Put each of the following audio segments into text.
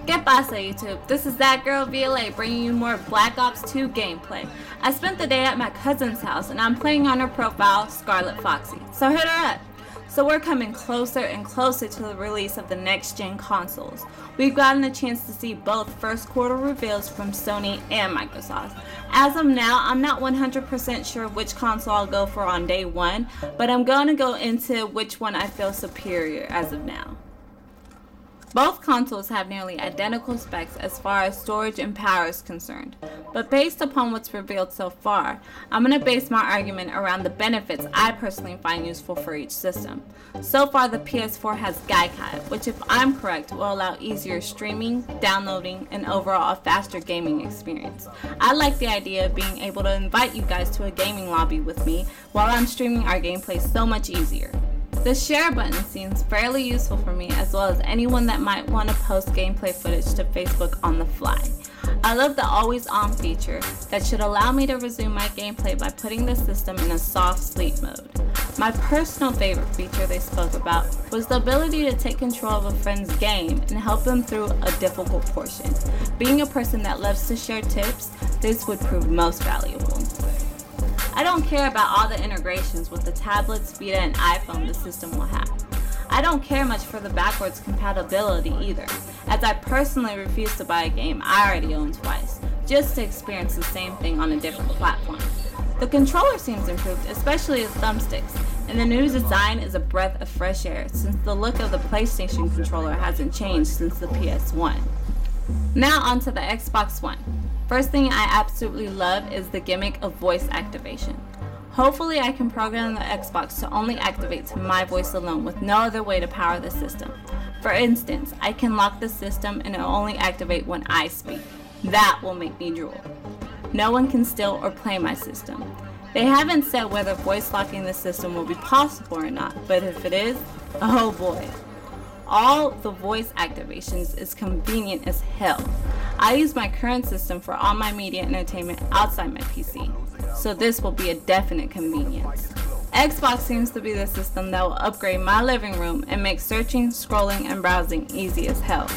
¿Qué pasa, YouTube? This is that girl VLA bringing you more Black Ops 2 gameplay. I spent the day at my cousin's house and I'm playing on her profile, Scarlet Foxy, so hit her up. So we're coming closer and closer to the release of the next-gen consoles. We've gotten a chance to see both first quarter reveals from Sony and Microsoft. As of now, I'm not 100% sure which console I'll go for on day one, but I'm going to go into which one I feel superior as of now. Both consoles have nearly identical specs as far as storage and power is concerned, but based upon what's revealed so far, I'm going to base my argument around the benefits I personally find useful for each system. So far, the PS4 has Gaikai, which if I'm correct will allow easier streaming, downloading, and overall a faster gaming experience. I like the idea of being able to invite you guys to a gaming lobby with me while I'm streaming our gameplay so much easier. The share button seems fairly useful for me as well as anyone that might want to post gameplay footage to Facebook on the fly. I love the always on feature that should allow me to resume my gameplay by putting the system in a soft sleep mode. My personal favorite feature they spoke about was the ability to take control of a friend's game and help them through a difficult portion. Being a person that loves to share tips, this would prove most valuable. I don't care about all the integrations with the tablets, Vita, and iPhone the system will have. I don't care much for the backwards compatibility either, as I personally refuse to buy a game I already own twice, just to experience the same thing on a different platform. The controller seems improved, especially its thumbsticks, and the new design is a breath of fresh air since the look of the PlayStation controller hasn't changed since the PS1. Now onto the Xbox One. First thing I absolutely love is the gimmick of voice activation. Hopefully I can program the Xbox to only activate to my voice alone with no other way to power the system. For instance, I can lock the system and it will only activate when I speak. That will make me drool. No one can steal or play my system. They haven't said whether voice locking the system will be possible or not, but if it is, oh boy. All the voice activations is convenient as hell. I use my current system for all my media entertainment outside my PC, so this will be a definite convenience. Xbox seems to be the system that will upgrade my living room and make searching, scrolling, and browsing easy as hell.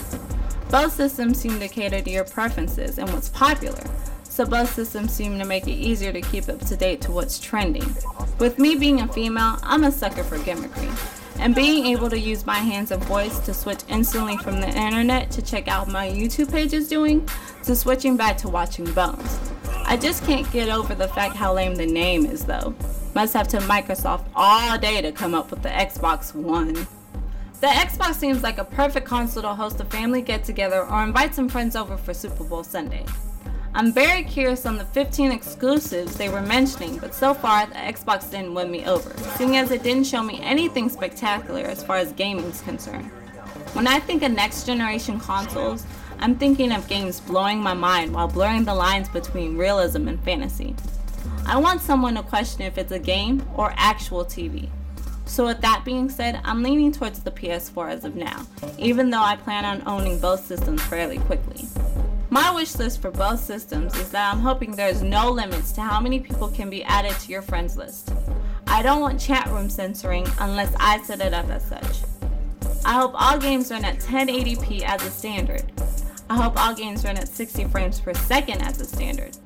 Both systems seem to cater to your preferences and what's popular, so both systems seem to make it easier to keep up to date to what's trending. With me being a female, I'm a sucker for gimmickry. And being able to use my hands and voice to switch instantly from the internet to check out my YouTube page is doing, to switching back to watching Bones. I just can't get over the fact how lame the name is though. Must have to Microsoft all day to come up with the Xbox One. The Xbox seems like a perfect console to host a family get-together or invite some friends over for Super Bowl Sunday. I'm very curious on the 15 exclusives they were mentioning, but so far the Xbox didn't win me over, seeing as it didn't show me anything spectacular as far as gaming is concerned. When I think of next generation consoles, I'm thinking of games blowing my mind while blurring the lines between realism and fantasy. I want someone to question if it's a game or actual TV. So with that being said, I'm leaning towards the PS4 as of now, even though I plan on owning both systems fairly quickly. My wish list for both systems is that I'm hoping there's no limits to how many people can be added to your friends list. I don't want chat room censoring unless I set it up as such. I hope all games run at 1080p as a standard. I hope all games run at 60 frames per second as a standard.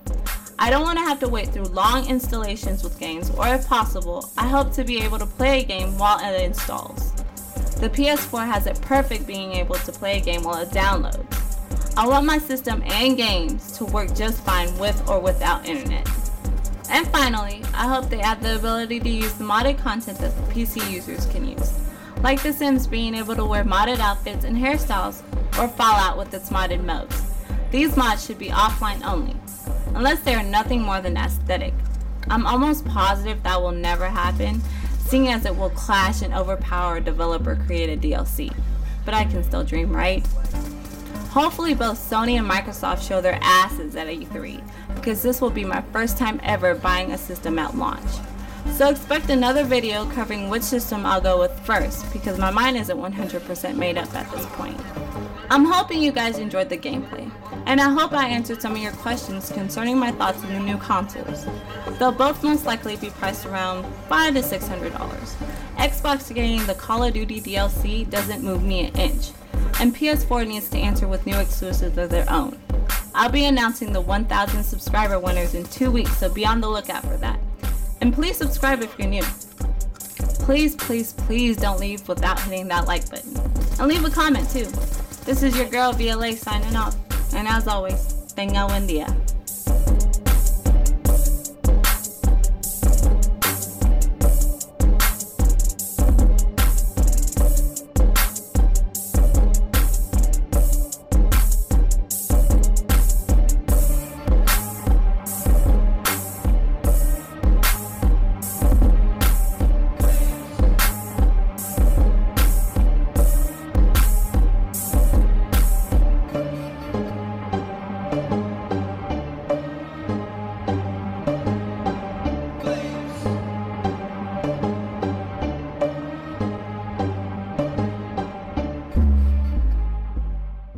I don't want to have to wait through long installations with games, or if possible, I hope to be able to play a game while it installs. The PS4 has it perfect being able to play a game while it downloads. I want my system and games to work just fine with or without internet. And finally, I hope they add the ability to use the modded content that the PC users can use, like The Sims being able to wear modded outfits and hairstyles, or Fallout with its modded modes. These mods should be offline only, unless they are nothing more than aesthetic. I'm almost positive that will never happen, seeing as it will clash and overpower a developer-created DLC. But I can still dream, right? Hopefully both Sony and Microsoft show their asses at E3, because this will be my first time ever buying a system at launch. So expect another video covering which system I'll go with first, because my mind isn't 100% made up at this point. I'm hoping you guys enjoyed the gameplay, and I hope I answered some of your questions concerning my thoughts on the new consoles. They'll both most likely be priced around $500 to $600. Xbox getting the Call of Duty DLC doesn't move me an inch. and PS4 needs to answer with new exclusives of their own. I'll be announcing the 1,000 subscriber winners in 2 weeks, so be on the lookout for that. And please subscribe if you're new. Please, please, please don't leave without hitting that like button. And leave a comment too. This is your girl VLA signing off. And as always, tenga buen día.